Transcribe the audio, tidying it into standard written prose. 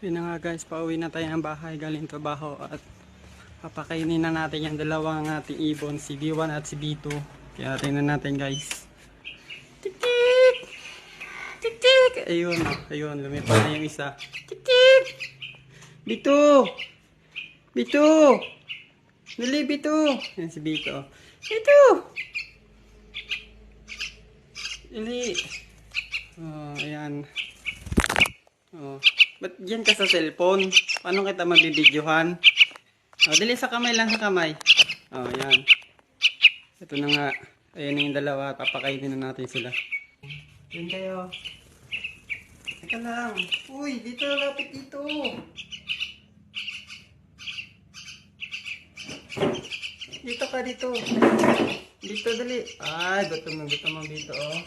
Yun na nga guys, pauwi na tayo ng bahay galing trabaho at papakainin na natin yung dalawang ating ibon, si B1 at si B2. Kaya tingnan natin guys. Tik tik! Tik tik! Ayun, ayun, lumipad na yung isa. Tik tik! B2! B2! Dali B2! Yan si B2. B2! Dali! Oh, ayan. Oh. Ba't dyan ka sa cellphone? Paano kita mabibidyohan? Oh, dali sa kamay lang, sa kamay. Oh, ayan. Ito na nga. Ayan na yung dalawa. Papakainin na natin sila. Yan kayo. Teka lang. Uy, dito, lapit dito. Dito ka, dito. Dito, dali. Ay, gutom mo dito, oh.